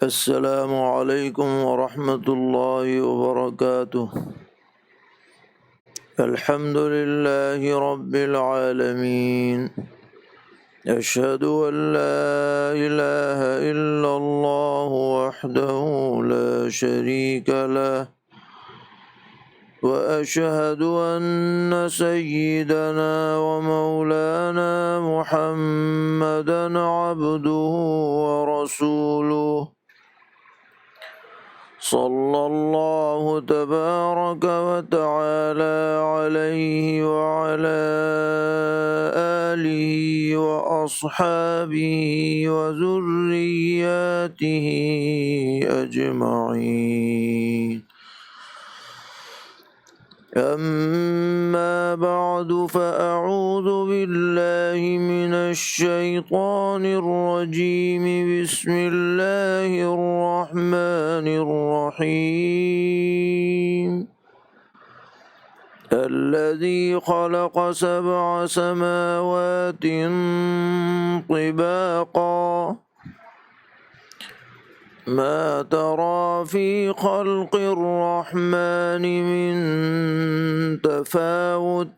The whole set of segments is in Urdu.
السلام علیکم ورحمۃ اللہ وبرکاتہ۔ الحمد للہ رب العالمین، اشہد ان لا الہ الا اللہ وحدہ لا شریک لہ، واشہد ان سیدنا ومولانا محمدا عبدہ ورسولہ، صلی اللہ تبارک و تعالی علیہ وعلی آلہ واصحابہ وذریاتہ اجمعین۔ اما بعد فاعوذ باللہ من الشیطان الرجیم، بسم اللہ الرحمن الرحیم۔ الذی خلق سبع سماوات طباقا، ما ترى في خلق الرحمن من تفاوت،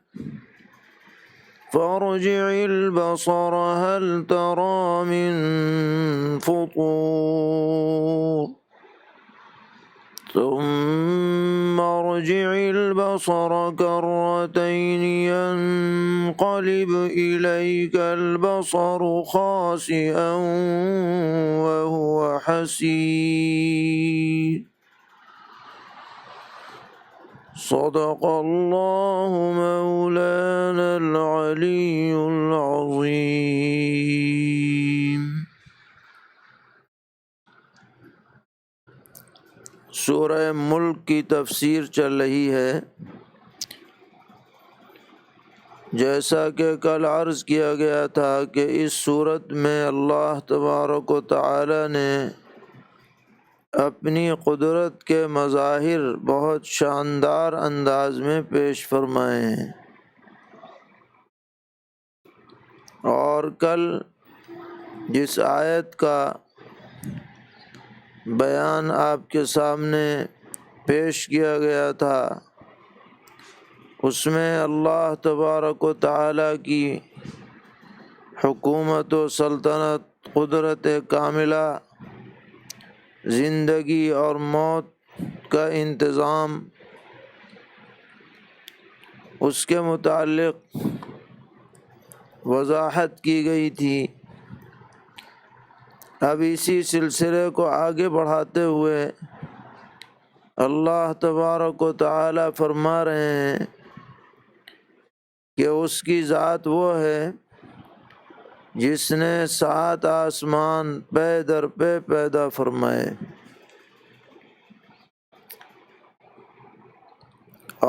فارجع البصر هل ترى من فطور، ثم ارجع البصر كرتين ينقلب إليك البصر خاسئا وهو حسير، صدق اللہ مولانا العلی العظیم۔ سورہ ملک کی تفسیر چل رہی ہے۔ جیسا کہ کل عرض کیا گیا تھا کہ اس صورت میں اللہ تبارک و تعالی نے اپنی قدرت کے مظاہر بہت شاندار انداز میں پیش فرمائے ہیں، اور کل جس آیت کا بیان آپ کے سامنے پیش کیا گیا تھا، اس میں اللہ تبارک و تعالی کی حکومت و سلطنت، قدرت کاملہ، زندگی اور موت کا انتظام، اس کے متعلق وضاحت کی گئی تھی۔ اب اسی سلسلے کو آگے بڑھاتے ہوئے اللہ تبارک و تعالی فرما رہے ہیں کہ اس کی ذات وہ ہے جس نے 7 آسمان پے در پے پیدا فرمائے،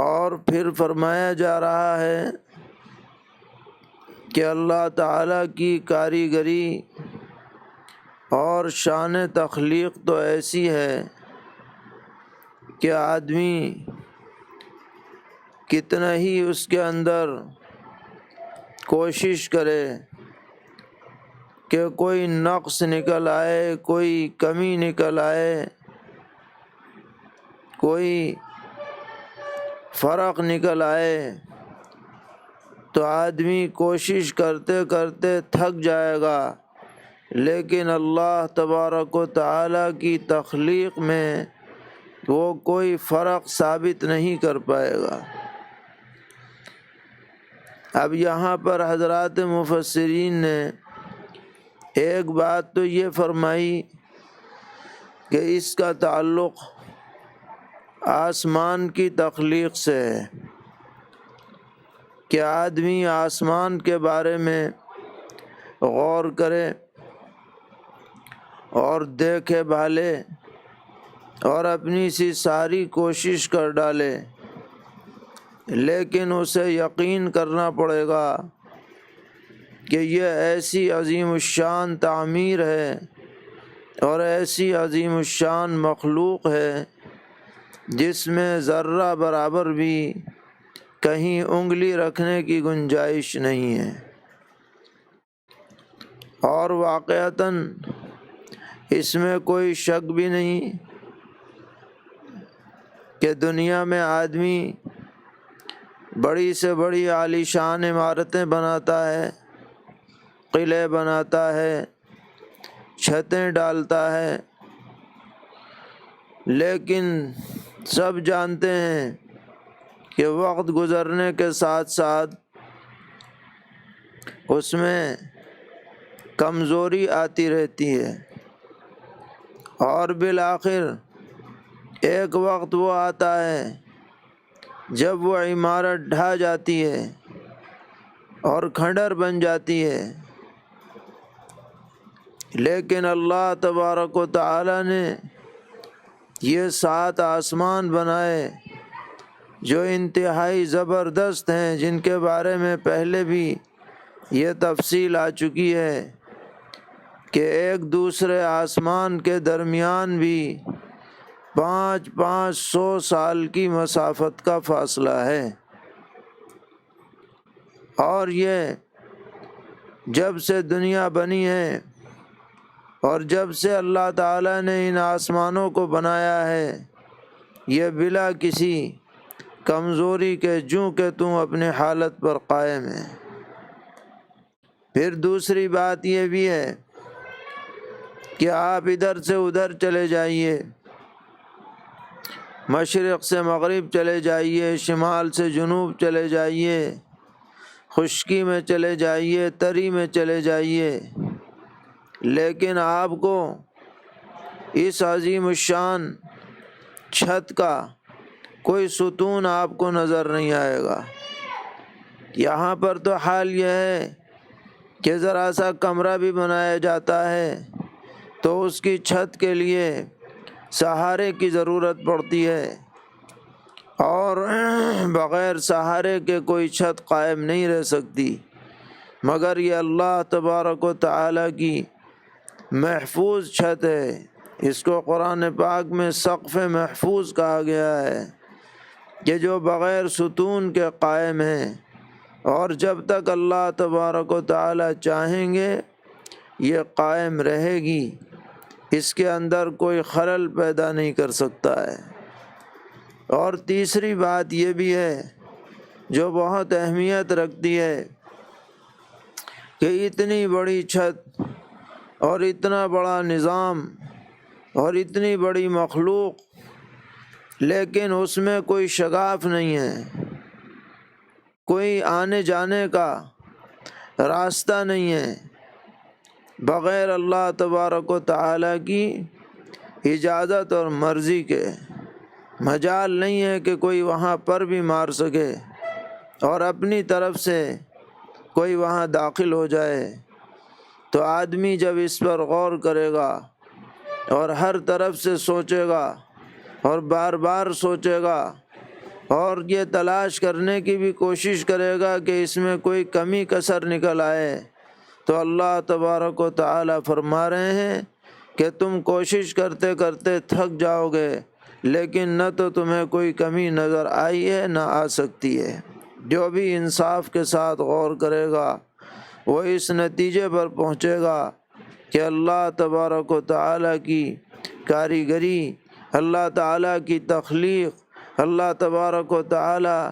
اور پھر فرمایا جا رہا ہے کہ اللہ تعالیٰ کی کاریگری اور شان تخلیق تو ایسی ہے کہ آدمی کتنا ہی اس کے اندر کوشش کرے کہ کوئی نقص نکل آئے، کوئی کمی نکل آئے، کوئی فرق نکل آئے، تو آدمی کوشش کرتے کرتے تھک جائے گا، لیکن اللہ تبارک و تعالیٰ کی تخلیق میں وہ کوئی فرق ثابت نہیں کر پائے گا۔ اب یہاں پر حضرات مفسرین نے ایک بات تو یہ فرمائی کہ اس کا تعلق آسمان کی تخلیق سے ہے، کہ آدمی آسمان کے بارے میں غور کرے اور دیکھے بھالے اور اپنی سی ساری کوشش کر ڈالے، لیکن اسے یقین کرنا پڑے گا کہ یہ ایسی عظیم الشان تعمیر ہے اور ایسی عظیم الشان مخلوق ہے جس میں ذرہ برابر بھی کہیں انگلی رکھنے کی گنجائش نہیں ہے۔ اور واقعتاً اس میں کوئی شک بھی نہیں کہ دنیا میں آدمی بڑی سے بڑی عالی شان عمارتیں بناتا ہے، قلعے بناتا ہے، چھتیں ڈالتا ہے، لیکن سب جانتے ہیں کہ وقت گزرنے کے ساتھ ساتھ اس میں کمزوری آتی رہتی ہے، اور بالآخر ایک وقت وہ آتا ہے جب وہ عمارت ڈھا جاتی ہے اور کھنڈر بن جاتی ہے۔ لیکن اللہ تبارک و تعالی نے یہ 7 آسمان بنائے جو انتہائی زبردست ہیں، جن کے بارے میں پہلے بھی یہ تفصیل آ چکی ہے کہ ایک دوسرے آسمان کے درمیان بھی 500 سال کی مسافت کا فاصلہ ہے، اور یہ جب سے دنیا بنی ہے اور جب سے اللہ تعالیٰ نے ان آسمانوں کو بنایا ہے، یہ بلا کسی کمزوری کے جوں کہ تم اپنے حالت پر قائم ہے۔ پھر دوسری بات یہ بھی ہے کہ آپ ادھر سے ادھر چلے جائیے، مشرق سے مغرب چلے جائیے، شمال سے جنوب چلے جائیے، خشکی میں چلے جائیے، تری میں چلے جائیے، لیکن آپ کو اس عظیم الشان چھت کا کوئی ستون آپ کو نظر نہیں آئے گا۔ یہاں پر تو حال یہ ہے کہ ذرا سا کمرہ بھی بنایا جاتا ہے تو اس کی چھت کے لیے سہارے کی ضرورت پڑتی ہے، اور بغیر سہارے کے کوئی چھت قائم نہیں رہ سکتی، مگر یہ اللہ تبارک و تعالیٰ کی محفوظ چھت ہے۔ اس کو قرآن پاک میں سقف محفوظ کہا گیا ہے کہ جو بغیر ستون کے قائم ہے، اور جب تک اللہ تبارک و تعالیٰ چاہیں گے یہ قائم رہے گی، اس کے اندر کوئی خلل پیدا نہیں کر سکتا ہے۔ اور تیسری بات یہ بھی ہے جو بہت اہمیت رکھتی ہے کہ اتنی بڑی چھت اور اتنا بڑا نظام اور اتنی بڑی مخلوق، لیکن اس میں کوئی شگاف نہیں ہے، کوئی آنے جانے کا راستہ نہیں ہے، بغیر اللہ تبارک و تعالیٰ کی اجازت اور مرضی کے مجال نہیں ہے کہ کوئی وہاں پر بھی مار سکے اور اپنی طرف سے کوئی وہاں داخل ہو جائے۔ تو آدمی جب اس پر غور کرے گا اور ہر طرف سے سوچے گا اور بار بار سوچے گا اور یہ تلاش کرنے کی بھی کوشش کرے گا کہ اس میں کوئی کمی کسر نکل آئے، تو اللہ تبارک و تعالیٰ فرما رہے ہیں کہ تم کوشش کرتے کرتے تھک جاؤ گے، لیکن نہ تو تمہیں کوئی کمی نظر آئی ہے نہ آ سکتی ہے۔ جو بھی انصاف کے ساتھ غور کرے گا وہ اس نتیجے پر پہنچے گا کہ اللہ تبارک و تعالیٰ کی کاریگری، اللہ تعالیٰ کی تخلیق، اللہ تبارک و تعالیٰ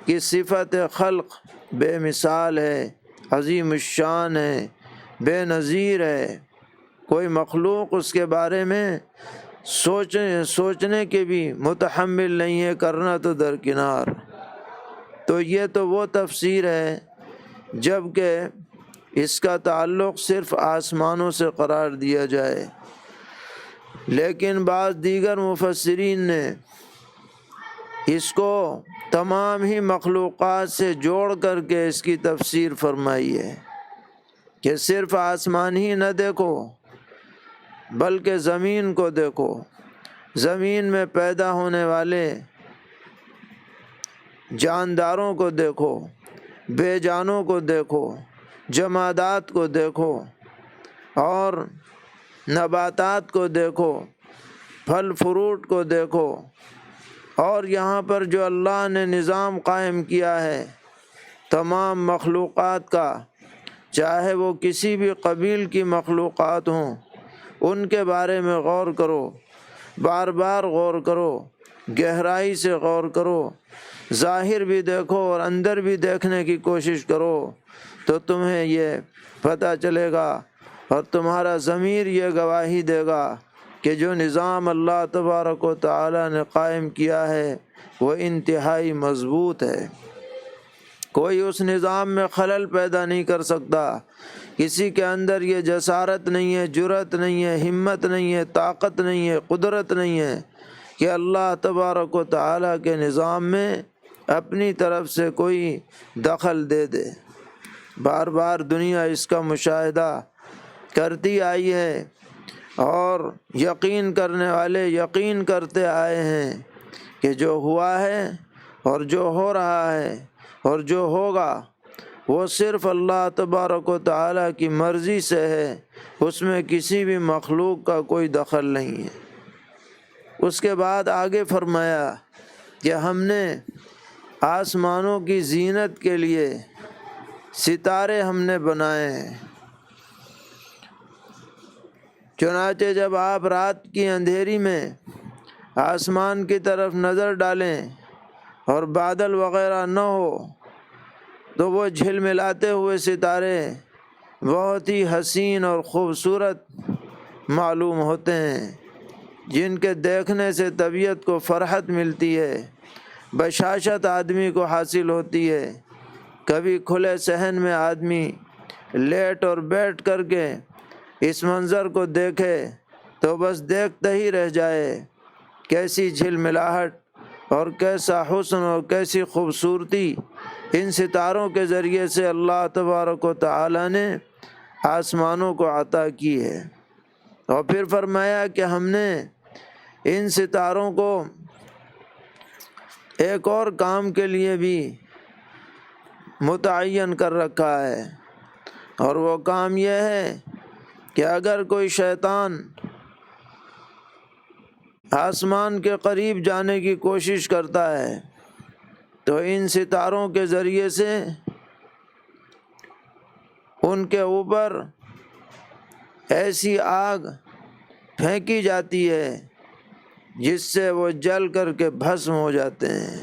کی صفت خلق بے مثال ہے، عظیم الشان ہے، بے نظیر ہے۔ کوئی مخلوق اس کے بارے میں سوچنے کے بھی متحمل نہیں ہے، کرنا تو درکنار۔ تو یہ تو وہ تفسیر ہے جب کہ اس کا تعلق صرف آسمانوں سے قرار دیا جائے، لیکن بعض دیگر مفسرین نے اس کو تمام ہی مخلوقات سے جوڑ کر کے اس کی تفسیر فرمائی ہے کہ صرف آسمان ہی نہ دیکھو بلکہ زمین کو دیکھو، زمین میں پیدا ہونے والے جانداروں کو دیکھو، بے جانوں کو دیکھو، جمادات کو دیکھو، اور نباتات کو دیکھو، پھل فروٹ کو دیکھو، اور یہاں پر جو اللہ نے نظام قائم کیا ہے تمام مخلوقات کا، چاہے وہ کسی بھی قبیل کی مخلوقات ہوں، ان کے بارے میں غور کرو، بار بار غور کرو، گہرائی سے غور کرو، ظاہر بھی دیکھو اور اندر بھی دیکھنے کی کوشش کرو، تو تمہیں یہ پتہ چلے گا اور تمہارا ضمیر یہ گواہی دے گا کہ جو نظام اللہ تبارک و تعالی نے قائم کیا ہے وہ انتہائی مضبوط ہے۔ کوئی اس نظام میں خلل پیدا نہیں کر سکتا، کسی کے اندر یہ جسارت نہیں ہے، جرأت نہیں ہے، ہمت نہیں ہے، طاقت نہیں ہے، قدرت نہیں ہے کہ اللہ تبارک و تعالی کے نظام میں اپنی طرف سے کوئی دخل دے دے۔ بار بار دنیا اس کا مشاہدہ کرتی آئی ہے اور یقین کرنے والے یقین کرتے آئے ہیں کہ جو ہوا ہے اور جو ہو رہا ہے اور جو ہوگا وہ صرف اللہ تبارک و تعالیٰ کی مرضی سے ہے، اس میں کسی بھی مخلوق کا کوئی دخل نہیں ہے۔ اس کے بعد آگے فرمایا کہ ہم نے آسمانوں کی زینت کے لیے ستارے ہم نے بنائے ہیں، چنانچہ جب آپ رات کی اندھیری میں آسمان کی طرف نظر ڈالیں اور بادل وغیرہ نہ ہو تو وہ جھلملاتے ہوئے ستارے بہت ہی حسین اور خوبصورت معلوم ہوتے ہیں، جن کے دیکھنے سے طبیعت کو فرحت ملتی ہے، بشاشت آدمی کو حاصل ہوتی ہے۔ کبھی کھلے صحن میں آدمی لیٹ اور بیٹھ کر کے اس منظر کو دیکھے تو بس دیکھتا ہی رہ جائے، کیسی جھلملاہٹ اور کیسا حسن اور کیسی خوبصورتی ان ستاروں کے ذریعے سے اللہ تبارک و تعالی نے آسمانوں کو عطا کی ہے۔ اور پھر فرمایا کہ ہم نے ان ستاروں کو ایک اور کام کے لیے بھی متعین کر رکھا ہے، اور وہ کام یہ ہے کہ اگر کوئی شیطان آسمان کے قریب جانے کی کوشش کرتا ہے تو ان ستاروں کے ذریعے سے ان کے اوپر ایسی آگ پھینکی جاتی ہے جس سے وہ جل کر کے بھسم ہو جاتے ہیں،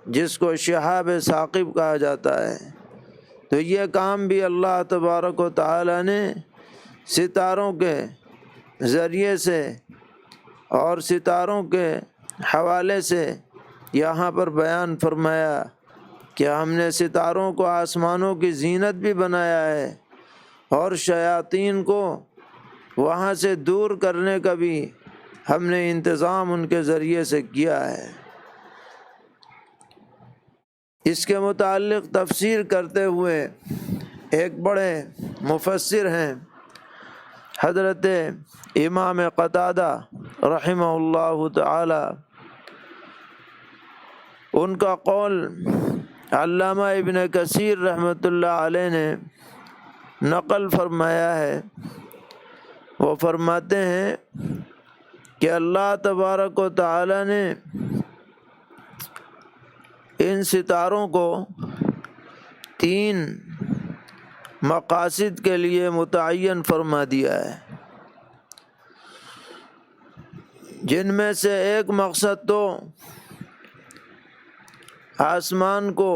جس کو شہاب ثاقب کہا جاتا ہے۔ تو یہ کام بھی اللہ تبارک و تعالی نے ستاروں کے ذریعے سے اور ستاروں کے حوالے سے یہاں پر بیان فرمایا کہ ہم نے ستاروں کو آسمانوں کی زینت بھی بنایا ہے اور شیاطین کو وہاں سے دور کرنے کا بھی ہم نے انتظام ان کے ذریعے سے کیا ہے۔ اس کے متعلق تفسیر کرتے ہوئے ایک بڑے مفسر ہیں حضرت امام قتادہ رحمہ اللہ تعالی، ان کا قول علامہ ابن کثیر رحمۃ اللہ علیہ نے نقل فرمایا ہے۔ وہ فرماتے ہیں کہ اللہ تبارک و تعالی نے ان ستاروں کو 3 مقاصد کے لیے متعین فرما دیا ہے، جن میں سے ایک مقصد تو آسمان کو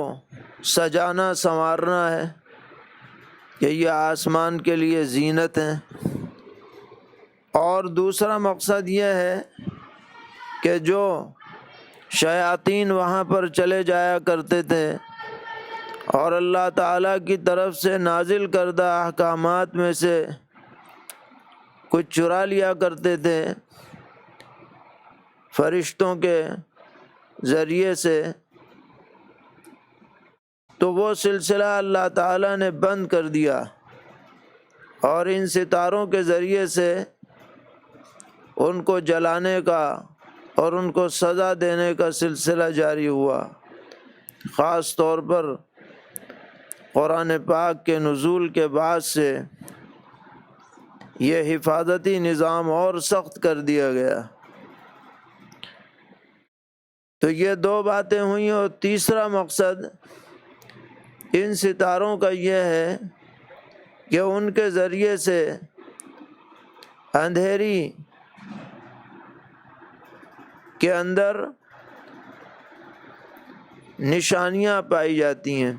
سجانا سنوارنا ہے کہ یہ آسمان کے لیے زینت ہیں، اور دوسرا مقصد یہ ہے کہ جو شیاطین وہاں پر چلے جایا کرتے تھے اور اللہ تعالیٰ کی طرف سے نازل کردہ احکامات میں سے کچھ چرا لیا کرتے تھے فرشتوں کے ذریعے سے، تو وہ سلسلہ اللہ تعالیٰ نے بند کر دیا اور ان ستاروں کے ذریعے سے ان کو جلانے کا اور ان کو سزا دینے کا سلسلہ جاری ہوا۔ خاص طور پر قرآن پاک کے نزول کے بعد سے یہ حفاظتی نظام اور سخت کر دیا گیا۔ تو یہ 2 باتیں ہوئیں، اور تیسرا مقصد ان ستاروں کا یہ ہے کہ ان کے ذریعے سے اندھیری کے اندر نشانیاں پائی جاتی ہیں۔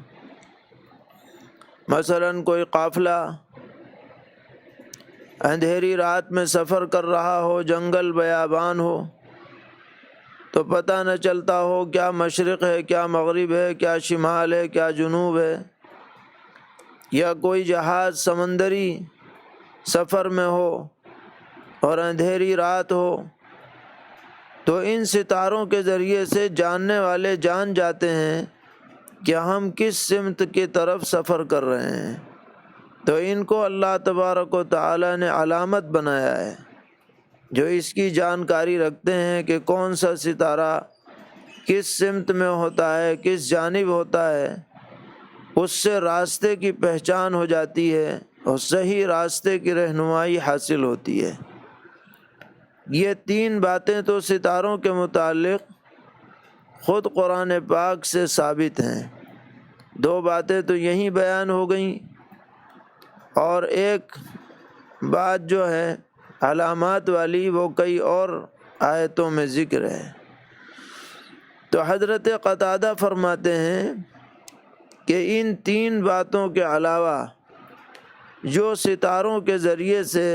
مثلاً کوئی قافلہ اندھیری رات میں سفر کر رہا ہو، جنگل بیابان ہو، تو پتہ نہ چلتا ہو کیا مشرق ہے، کیا مغرب ہے، کیا شمال ہے، کیا جنوب ہے۔ یا کوئی جہاز سمندری سفر میں ہو اور اندھیری رات ہو، تو ان ستاروں کے ذریعے سے جاننے والے جان جاتے ہیں کہ ہم کس سمت کی طرف سفر کر رہے ہیں۔ تو ان کو اللہ تبارک و تعالی نے علامت بنایا ہے، جو اس کی جانکاری رکھتے ہیں کہ کون سا ستارہ کس سمت میں ہوتا ہے، کس جانب ہوتا ہے۔ اس سے راستے کی پہچان ہو جاتی ہے اور صحیح راستے کی رہنمائی حاصل ہوتی ہے۔ یہ 3 باتیں تو ستاروں کے متعلق خود قرآن پاک سے ثابت ہیں۔ 2 باتیں تو یہیں بیان ہو گئیں، اور ایک بات جو ہے علامات والی وہ کئی اور آیتوں میں ذکر ہے۔ تو حضرت قتادہ فرماتے ہیں کہ ان 3 باتوں کے علاوہ جو ستاروں کے ذریعے سے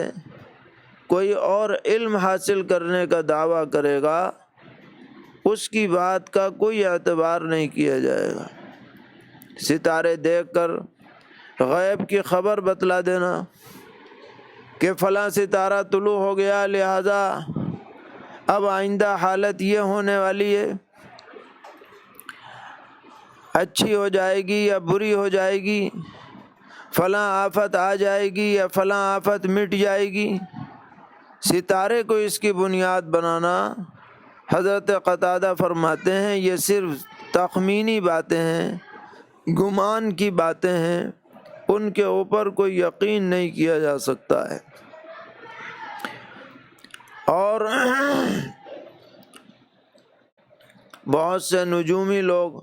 کوئی اور علم حاصل کرنے کا دعویٰ کرے گا، اس کی بات کا کوئی اعتبار نہیں کیا جائے گا۔ ستارے دیکھ کر غیب کی خبر بتلا دینا کہ فلاں ستارہ طلوع ہو گیا، لہذا اب آئندہ حالت یہ ہونے والی ہے، اچھی ہو جائے گی یا بری ہو جائے گی، فلاں آفت آ جائے گی یا فلاں آفت مٹ جائے گی، ستارے کو اس کی بنیاد بنانا، حضرت قتادہ فرماتے ہیں یہ صرف تخمینی باتیں ہیں، گمان کی باتیں ہیں، ان کے اوپر کوئی یقین نہیں کیا جا سکتا ہے۔ اور بہت سے نجومی لوگ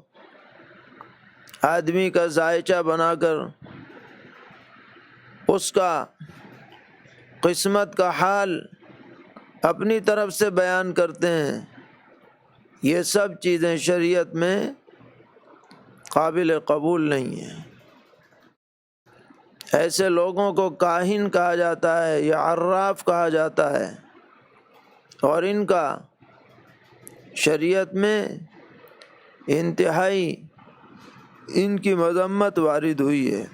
آدمی کا ذائچہ بنا کر اس کا قسمت کا حال اپنی طرف سے بیان کرتے ہیں۔ یہ سب چیزیں شریعت میں قابل قبول نہیں ہیں۔ ایسے لوگوں کو کاہن کہا جاتا ہے یا عراف کہا جاتا ہے، اور ان کا شریعت میں انتہائی ان کی مذمت وارد ہوئی ہے۔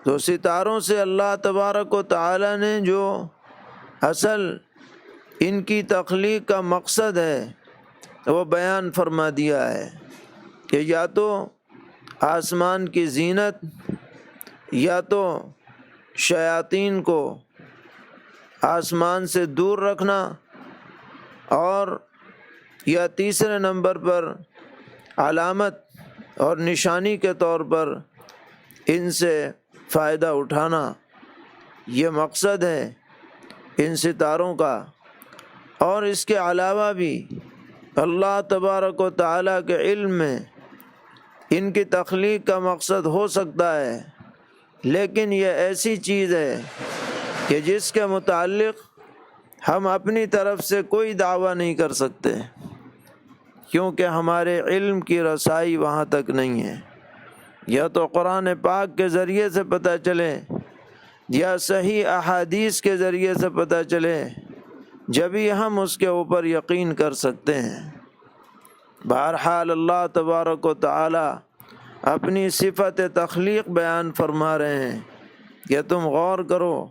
تو ستاروں سے اللہ تبارک و تعالی نے جو اصل ان کی تخلیق کا مقصد ہے وہ بیان فرما دیا ہے کہ یا تو آسمان کی زینت، یا تو شیاطین کو آسمان سے دور رکھنا، اور یا تیسرے نمبر پر علامت اور نشانی کے طور پر ان سے فائدہ اٹھانا۔ یہ مقصد ہے ان ستاروں کا۔ اور اس کے علاوہ بھی اللہ تبارک و تعالیٰ کے علم میں ان کی تخلیق کا مقصد ہو سکتا ہے، لیکن یہ ایسی چیز ہے کہ جس کے متعلق ہم اپنی طرف سے کوئی دعویٰ نہیں کر سکتے، کیونکہ ہمارے علم کی رسائی وہاں تک نہیں ہے۔ یا تو قرآن پاک کے ذریعے سے پتہ چلے یا صحیح احادیث کے ذریعے سے پتہ چلے، جبھی ہم اس کے اوپر یقین کر سکتے ہیں۔ بہرحال اللہ تبارک و تعالی اپنی صفت تخلیق بیان فرما رہے ہیں کہ تم غور کرو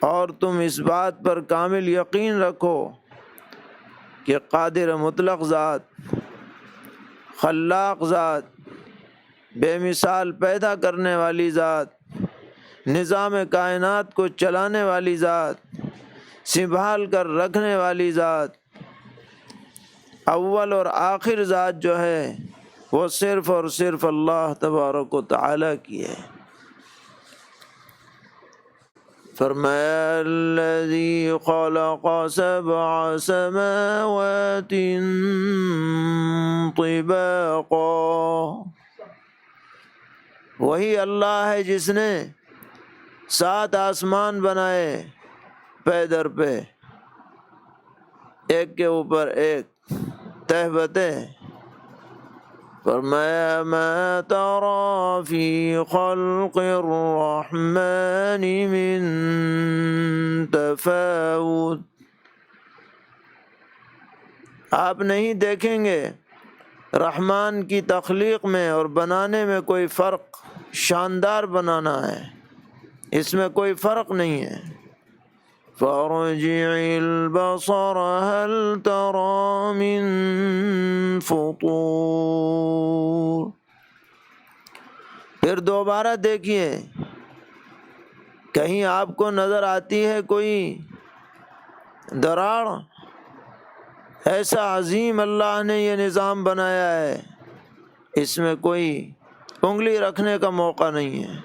اور تم اس بات پر کامل یقین رکھو کہ قادر مطلق ذات، خلاق ذات، بے مثال پیدا کرنے والی ذات، نظام کائنات کو چلانے والی ذات، سنبھال کر رکھنے والی ذات، اول اور آخر ذات جو ہے وہ صرف اور صرف اللہ تبارک و تعالی کی ہے۔ فرمایا الذی خلق 7 سماوات طباقا، وہی اللہ ہے جس نے 7 آسمان بنائے پے در پہ، ایک کے اوپر ایک، تہ بتہ۔ فرمایا ما ترى في خلق الرحمن من تفاوت، آپ نہیں دیکھیں گے رحمان کی تخلیق میں اور بنانے میں کوئی فرق، شاندار بنانا ہے، اس میں کوئی فرق نہیں ہے۔ فارجع البصر هل ترى من فطور، پھر دوبارہ دیکھیے کہیں آپ کو نظر آتی ہے کوئی دراڑ؟ ایسا عظیم اللہ نے یہ نظام بنایا ہے، اس میں کوئی انگلی رکھنے کا موقع نہیں ہے۔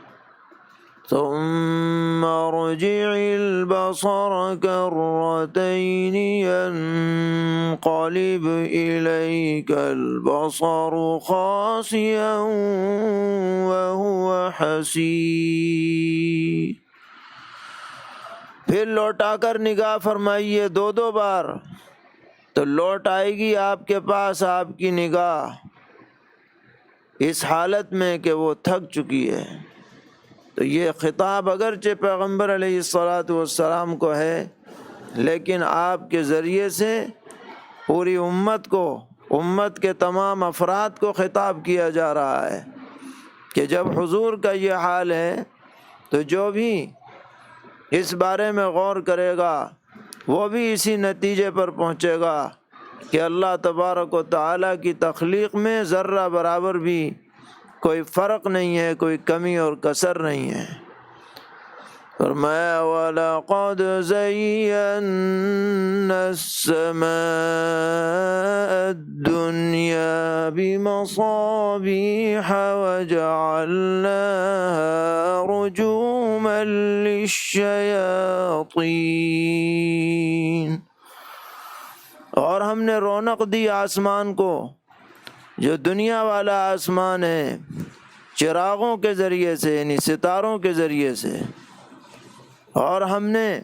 ثم ارجع البصر كرتين ينقلب إليك البصر خاسئا وهو حسير، پھر لوٹا کر نگاہ فرمائیے دو بار، تو لوٹ آئے گی آپ کے پاس آپ کی نگاہ اس حالت میں کہ وہ تھک چکی ہے۔ تو یہ خطاب اگرچہ پیغمبر علیہ الصلاۃ والسلام کو ہے، لیکن آپ کے ذریعے سے پوری امت کو، امت کے تمام افراد کو خطاب کیا جا رہا ہے کہ جب حضور کا یہ حال ہے تو جو بھی اس بارے میں غور کرے گا وہ بھی اسی نتیجے پر پہنچے گا کہ اللہ تبارک و تعالیٰ کی تخلیق میں ذرہ برابر بھی کوئی فرق نہیں ہے، کوئی کمی اور کسر نہیں ہے۔ فرمایا وَلَقَدْ زَيَّنَّا السَّمَاءَ الدُّنْيَا بِمَصَابِيحَ وَجَعَلْنَاهَا رُجُومًا لِلشَّيَاطِينِ، اور ہم نے رونق دی آسمان کو، جو دنیا والا آسمان ہے، چراغوں کے ذریعے سے، یعنی ستاروں کے ذریعے سے، اور ہم نے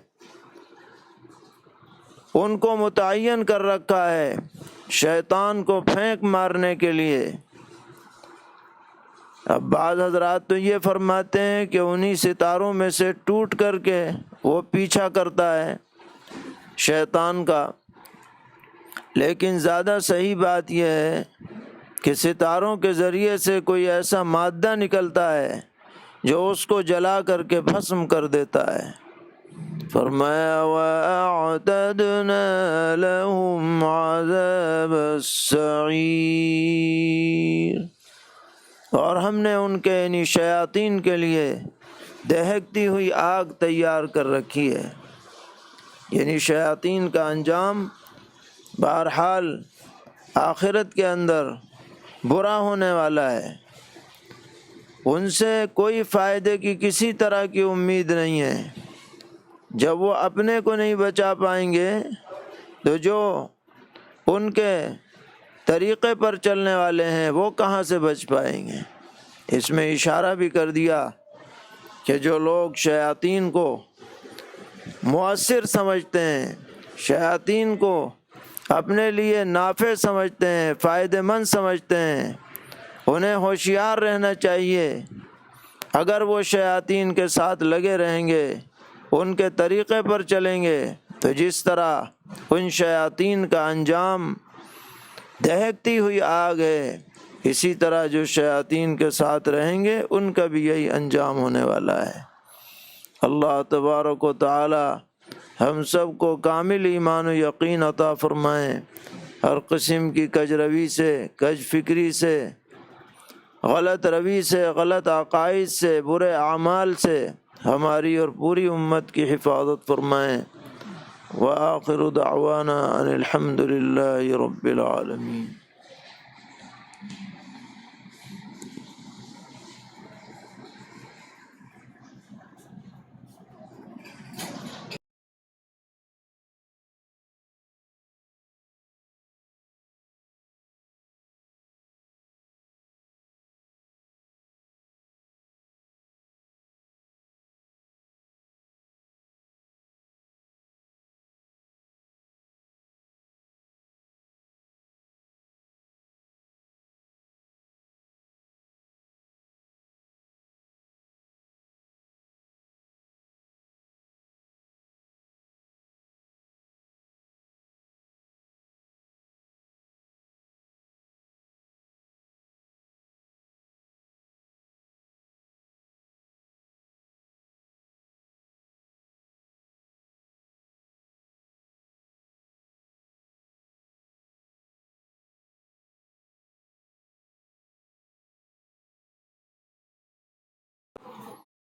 ان کو متعین کر رکھا ہے شیطان کو پھینک مارنے کے لیے۔ اب بعض حضرات تو یہ فرماتے ہیں کہ انہی ستاروں میں سے ٹوٹ کر کے وہ پیچھا کرتا ہے شیطان کا، لیکن زیادہ صحیح بات یہ ہے کہ ستاروں کے ذریعے سے کوئی ایسا مادہ نکلتا ہے جو اس کو جلا کر کے بھسم کر دیتا ہے۔ فرمایا وَأَعْتَدْنَا لَهُمْ عَذَابَ السَّعِيرِ، اور ہم نے ان کے یعنی شیاطین کے لیے دہکتی ہوئی آگ تیار کر رکھی ہے۔ یعنی شیاطین کا انجام بہرحال آخرت کے اندر برا ہونے والا ہے، ان سے کوئی فائدے کی کسی طرح کی امید نہیں ہے۔ جب وہ اپنے کو نہیں بچا پائیں گے تو جو ان کے طریقے پر چلنے والے ہیں وہ کہاں سے بچ پائیں گے؟ اس میں اشارہ بھی کر دیا کہ جو لوگ شیاطین کو مؤثر سمجھتے ہیں، شیاطین کو اپنے لیے نافع سمجھتے ہیں، فائدہ مند سمجھتے ہیں، انہیں ہوشیار رہنا چاہیے۔ اگر وہ شیاطین کے ساتھ لگے رہیں گے، ان کے طریقے پر چلیں گے، تو جس طرح ان شیاطین کا انجام دہکتی ہوئی آگ ہے، اسی طرح جو شیاطین کے ساتھ رہیں گے ان کا بھی یہی انجام ہونے والا ہے۔ اللہ تبارک و تعالی ہم سب کو کامل ایمان و یقین عطا فرمائیں، ہر قسم کی کج روی سے، کج فکری سے، غلط روی سے، غلط عقائد سے، برے اعمال سے ہماری اور پوری امت کی حفاظت فرمائیں۔ وآخر دعوانا ان الحمد للہ رب العالمین۔